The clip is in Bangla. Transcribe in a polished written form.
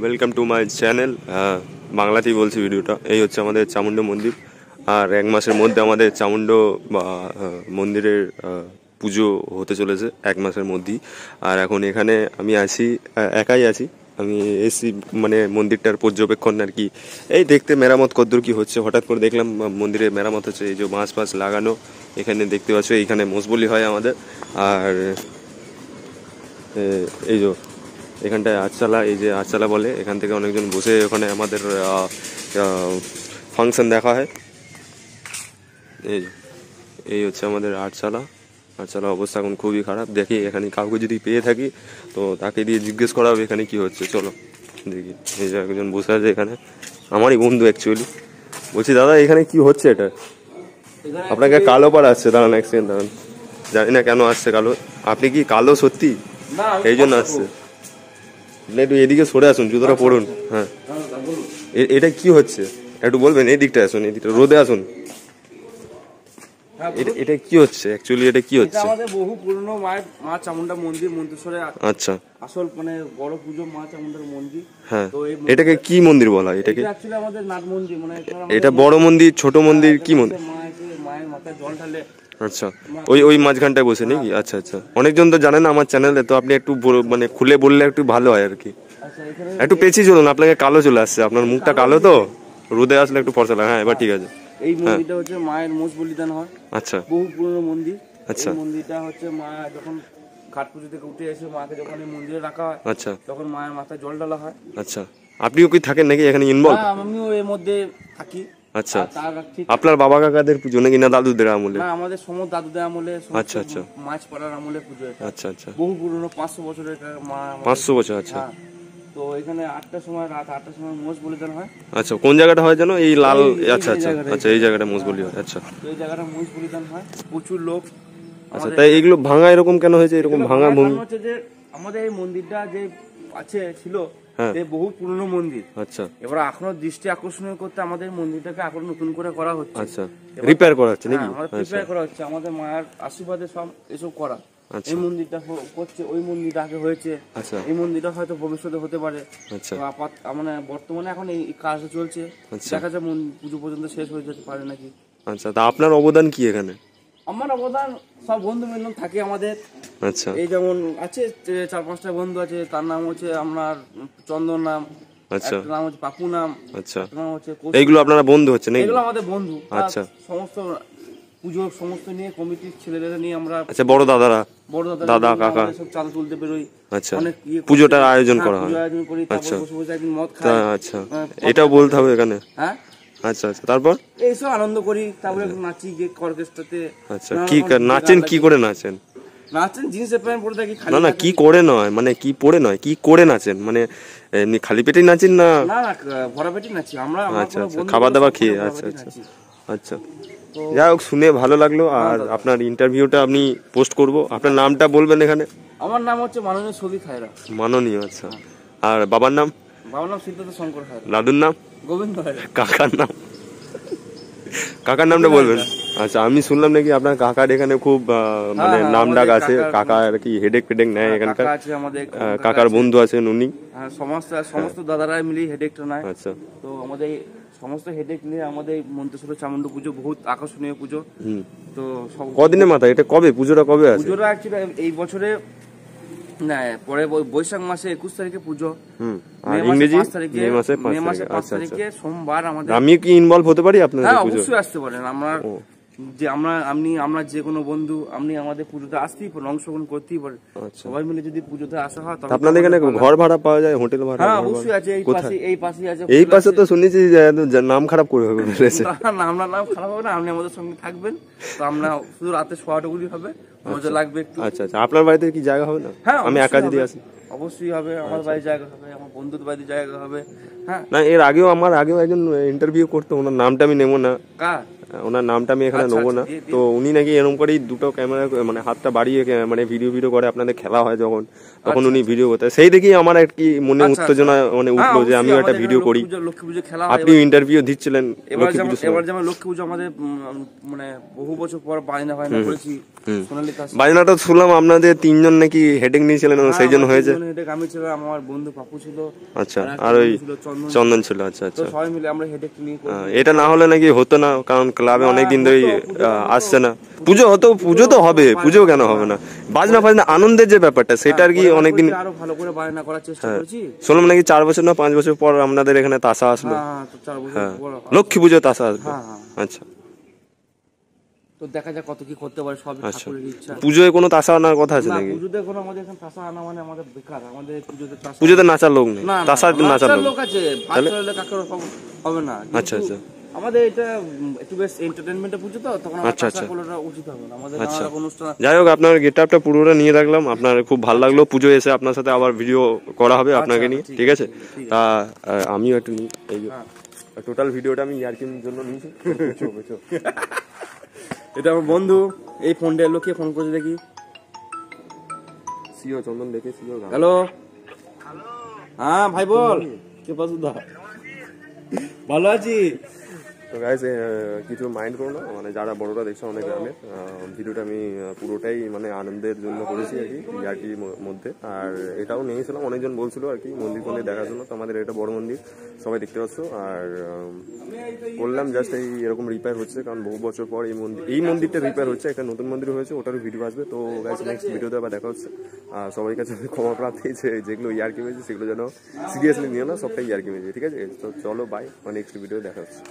Welcome to my channel. বাংলাতেই বলছি ভিডিওটা। এই হচ্ছে আমাদের চামুন্ড মন্দির, আর এক মাসের মধ্যে আমাদের চামুন্ড মন্দিরের পুজো হতে চলেছে, এক মাসের মধ্যেই। আর এখন এখানে আমি আছি, একাই আছি। আমি এসি মানে মন্দিরটার পর্যবেক্ষণ আর কি, এই দেখতে মেরামত কদ্দূর কি হচ্ছে। হঠাৎ করে দেখলাম মন্দিরে মেরামত হচ্ছে, এই যে বাঁশ ফাঁস লাগানো এখানে দেখতে পাচ্ছ। এইখানে মোষবলি হয় আমাদের। আর এই যে এখানটায় আটচালা, এই যে আটচালা বলে, এখান থেকে অনেকজন বসে ওখানে আমাদের ফাংশন দেখা হয়। এই হচ্ছে আমাদের আটচালা। আটচালা অবস্থা এখন খুবই খারাপ। দেখি এখানে কাউকে যদি পেয়ে থাকি তো তাকে দিয়ে জিজ্ঞেস করা হবে এখানে কি হচ্ছে। চলো দেখি। এই যে একজন বসে আছে এখানে, আমারই বন্ধু অ্যাকচুয়ালি। বলছি দাদা এখানে কি হচ্ছে? এটা আপনাকে কালো পাড় আসছে, দাঁড়ান এক সেকেন্ড দাঁড়ান। জানি না কেন আসছে কালো। আপনি কি কালো সত্যি? এই জন্য আসছে। একটু এদিকে সরে আসুন, জুতোটা পড়ুন। হ্যাঁ, এটা কি হচ্ছে একটু বলবেন? এই দিকটা আসুন, এই দিকটা রোদে আসুন। এটা কি হচ্ছে অ্যাকচুয়ালি? এটা কি হচ্ছে? আমাদের বহু পুরনো মা চামুন্ডা মন্দির, মন্তেশ্বরে। আচ্ছা, আসল মানে বড় পুজো মা চামুন্ডার মন্দির। হ্যাঁ, এটাকে কি মন্দির বলা হয়? এটাকে অ্যাকচুয়ালি আমাদের নাট মন্দির, মানে এটা বড় মন্দির, ছোট মন্দির, কি মন্দির? মায়ের মাথায় জল ঢালে। আচ্ছা, ওই মাঝখানটায় বসে নাকি? আচ্ছা আচ্ছা, অনেকজন তো জানেন আমার চ্যানেলে, তো আপনি একটু মানে খুলে বললে একটু ভালো হয় আর কি। একটু পেছিয়ে চলুন, আপনাকে কালো চলে আসছে, আপনার মুখটা কালো তো, রোদে আসলে একটু ফর্সা লাগে। হ্যাঁ, এবার ঠিক আছে। এই মন্দিরটা হচ্ছে মায়ের মোষ বলিদান হয়। আচ্ছা, বহু পুরনো মন্দির। আচ্ছা, এই মন্দিরটা হচ্ছে মা যখন ঘাট পুজো থেকে উঠে এসে মাকে যখন এই মন্দিরে রাখা হয়, আচ্ছা, তখন মায়ের মাথায় জল ঢালা হয়। আচ্ছা। আপনিও কি থাকেন নাকি এখানে ইনভলভ? হ্যাঁ, আমিও এর মধ্যে থাকি। আচ্ছা, আপনার বাবা কাকাদের পুজো নাকি, না দাদুদের আমলে? না, আমাদের সমস্ত দাদুদের আমলে। আচ্ছা আচ্ছা, মাছ পাড়ার আমলে পুজো। আচ্ছা আচ্ছা, বহু পুরনো, 500 বছরের মা। 500 বছর? আচ্ছা। তো এখানে 8টার সময়, রাত 8টার সময় মোষ বলিদান হয়। আচ্ছা, কোন জায়গাটা হয় জানো? এই লাল। আচ্ছা আচ্ছা আচ্ছা, এই জায়গাটা মোষ বলি হয়। আচ্ছা, এই জায়গাটা মোষ বলিদান হয়, প্রচুর লোক। আচ্ছা, তাই এইগুলো ভাঙা এরকম কেন হয়েছে? এরকম ভাঙা হচ্ছে যে আমাদের এই মন্দিরটা যে আছে ছিল, হ্যাঁ, বহু পুরনো মন্দির। আচ্ছা, এবার এখনো দৃষ্টি আকর্ষণীয় করতে আমাদের মন্দিরটাকে এখন নতুন করে করা হচ্ছে। আচ্ছা, রিপেয়ার করা হচ্ছে নাকি? রিপেয়ার করা হচ্ছে, আমাদের মায়ের আশীর্বাদে সব এসব করা। এই মন্দিরটা করছে, ওই মন্দিরটা আগে হয়েছে। আচ্ছা, এই মন্দিরটা হয়তো ভবিষ্যতে হতে পারে। আচ্ছা, মানে বর্তমানে এখন এই কাজটা চলছে। দেখা যায় পুজো পর্যন্ত শেষ হয়ে যেতে পারে নাকি। আচ্ছা, তা আপনার অবদান কি এখানে? আমার অবদান, সব বন্ধু মিলন থাকে আমাদের। আচ্ছা, এই যেমন আছে 4-5টা বন্ধু আছে, তার নাম হচ্ছে আপনার চন্দন নাম, আচ্ছা, নাম হচ্ছে পাপু নাম, আচ্ছা, নাম হচ্ছে। এইগুলো আপনারা বন্ধু হচ্ছে নাকি? এগুলো আমাদের বন্ধু। আচ্ছা, সমস্ত পুজো সমস্ত নিয়ে কমিটির ছেলেদের নিয়ে আমরা। আচ্ছা, বড় দাদারা, বড় দাদা কাকা সব চাঁদা তুলতে বেরোই। আচ্ছা, পুজোটার আয়োজন করা হয়। আয়োজন করি, তারপর বসে বসে একদিন মদ খাই। আচ্ছা, এটাও বলতে হবে এখানে? হ্যাঁ, আচ্ছা আচ্ছা, তারপর এইসব আনন্দ করি, তারপরে নাচি গিয়ে অর্কেস্ট্রাতে। আচ্ছা, কি নাচেন? কি করে নাচেন? নাচেন জিন্সের প্যান্ট পরে থাকি। না না, কি করে নয়, মানে কি পরে নয়, কি করে নাচেন? মানে এমনি খালি পেটেই নাচেন না? না না, ভরা পেটে নাচি আমরা। আচ্ছা আচ্ছা, খাবার দাবার খেয়ে? আচ্ছা আচ্ছা আচ্ছা, যাই হোক, শুনে ভালো লাগলো। আর আপনার ইন্টারভিউটা আমি পোস্ট করব। আপনার নামটা বলবেন এখানে? আমার নাম হচ্ছে মাননীয় সবি খায়রা। মাননীয়, আচ্ছা। আর বাবার নাম? বাবার নাম সিদ্ধার্থ শঙ্কর খায়রা। দাদুর নাম? গোবিন্দ খায়রা। কাকার নাম? কাকার নামটা বলবেন? আচ্ছা, আমি শুনলাম নাকি আপনার কাকার এখানে খুব মানে নাম ডাক আছে। কাকা আর কি হেডেক ফেডেক নেয় এখানকার? কাকার বন্ধু আছেন উনি? সমস্ত দাদারাই মিলে হেডেকটা নেয়। আচ্ছা, তো আমাদের সমস্ত হেডেক নিয়ে আমাদের মন্তেশ্বর চামুন্ড পুজো বহুত আকর্ষণীয় পুজো। তো কদিনের মাথায় এটা? কবে পুজোটা? কবে আছে পুজোটা? অ্যাকচুয়ালি এই বছরে না, পরে বৈশাখ মাসে 21 তারিখে পুজো। আর ইংরেজি মে মাসে 5 তারিখে সোমবার আমাদের। আমি কি ইনভলভ হতে পারি আপনাদের পুজো? অবশ্যই আসতে পারেন। আমরা যে কোনো বন্ধু, আপনি আমাদের পুজোতে আসতেই পারেন, অংশগ্রহণ করতেই পারেন। সবাই মিলে যদি পুজোতে আসা হয় তবে আপনাদের এখানে ঘর ভাড়া পাওয়া যায়? হোটেল ভাড়া? হ্যাঁ, অবশ্যই আছে। এই পাশে তো শুনেছি নাম খারাপ করে হবে বলেছে। না, আমরা নাম খারাপ হবে না, আপনি আমাদের সঙ্গে থাকবেন। তো আমরা শুধু রাতে শোয়াটাগুলি হবে, মজা লাগবে একটু। আচ্ছা আচ্ছা, আপনার বাড়িতে কি জায়গা হবে না? হ্যাঁ, আমি একা যদি আসি? অবশ্যই হবে। আমার বাড়ির জায়গা হবে, আমার বন্ধুদের বাড়ির জায়গা হবে। হ্যাঁ, না, এর আগেও একজন ইন্টারভিউ করতো, ওনার নামটা আমি নেবো না। কার? ওনার নামটা আমি এখানে নেবো না। তো উনি নাকি এরকম করেই দুটো ক্যামেরা মানে হাতটা বাড়িয়ে মানে ভিডিও করে আপনাদের খেলা হয় যখন, তখন উনি ভিডিও করতে, সেই দেখেই আমার আর কি মনে উত্তেজনা মানে উঠলো যে আমিও একটা ভিডিও করি। লক্ষ্মী পুজো খেলা আপনি ইন্টারভিউ দিচ্ছিলেন লক্ষ্মী পুজো, এবার যেমন লক্ষ্মী পুজো আমাদের মানে বহু বছর পর বাজনা করেছি। সোনালী তাস বাজনাটা শুনলাম আপনাদের 3 জন নাকি হেডেক নিয়েছিলেন, সেই জন্য হয়েছে। আমি ছিলাম, আমার বন্ধু পাপু ছিল, আচ্ছা, আর ওই চন্দন ছিল। আচ্ছা আচ্ছা, সবাই মিলে আমরা হেডেক নিয়ে এটা না হলে নাকি হতো না, কারণ ক্লাবে অনেকদিন ধরে আসছে না। পুজো হতো, পুজো তো হবে, পুজো কেন হবে না, বাজনা ফাজনা আনন্দের যে ব্যাপারটা সেটা আর কি অনেকদিন আরো ভালো করে বাজনা করার চেষ্টা করেছি। শুনলাম নাকি 4 বছর না 5 বছর পর আপনাদের এখানে তাসা আসলো। হ্যাঁ, লক্ষ্মী পুজো তাসা আসবে। আচ্ছা, তো দেখা যাক কত কি করতে পারে, সব ঠাকুরের ইচ্ছা। পুজোয় কোনো তাসা আনার কথা আছে নাকি? পুজোতে কোনো আমাদের এখানে তাসা আনা মানে আমাদের বেকার, আমাদের পুজোতে নাচার লোক নেই, তাসা নাচার লোক আছে, ভালো কাকের হবে না। আচ্ছা আচ্ছা, আমাদের এটা একটু বেশ এন্টারটেইনমেন্টে পুজো তো, তখন আমাদের তাসা করাটা উচিত হবে না, আমাদের নানা অনুষ্ঠান। যাই হোক, আপনার গেটআপটা পুরোটা নিয়ে রাখলাম, আপনার খুব ভালো লাগলো। পুজো এসে আপনার সাথে আবার ভিডিও করা হবে আপনাকে নিয়ে, ঠিক আছে? তা আমিও একটু নিই, এই যে টোটাল ভিডিওটা আমি ইয়ার্কির জন্য নিয়েছি। এটা আমার বন্ধু, এই ফোনটা এলো, কে ফোন করেছে দেখি। সিও চন্দন দেখে, সিও। হ্যালো, হ্যাঁ ভাই বল, কে পাসুদা? ভালো আছি। তো গাইস, কিছু মাইন্ড করো না, মানে যারা বড়রা দেখছো অনেক গ্রামের ভিডিওটা আমি পুরোটাই মানে আনন্দের জন্য করেছি আর কি, ইয়ার্কির মধ্যে। আর এটাও নিয়েছিলাম, অনেকজন বলছিল আর কি মন্দির ফন্দির দেখার জন্য, তো আমাদের এটা বড় মন্দির, সবাই দেখতে পাচ্ছ। আর বললাম জাস্ট এরকম রিপেয়ার হচ্ছে, কারণ বহু বছর পর এই মন্দিরটা রিপেয়ার হচ্ছে, একটা নতুন মন্দির হয়েছে, ওটারও ভিডিও আসবে। তো গাইস, নেক্সট ভিডিওতে আবার দেখা হচ্ছে। আর সবাই কাছে ক্ষমা প্রার্থী, যেগুলো ইয়ার্কি হয়েছে সেগুলো যেন সিরিয়াসলি নিও না, সবটাই ইয়ার্কি হয়েছে, ঠিক আছে? তো চলো, বাই, নেক্সট ভিডিও দেখা হচ্ছে।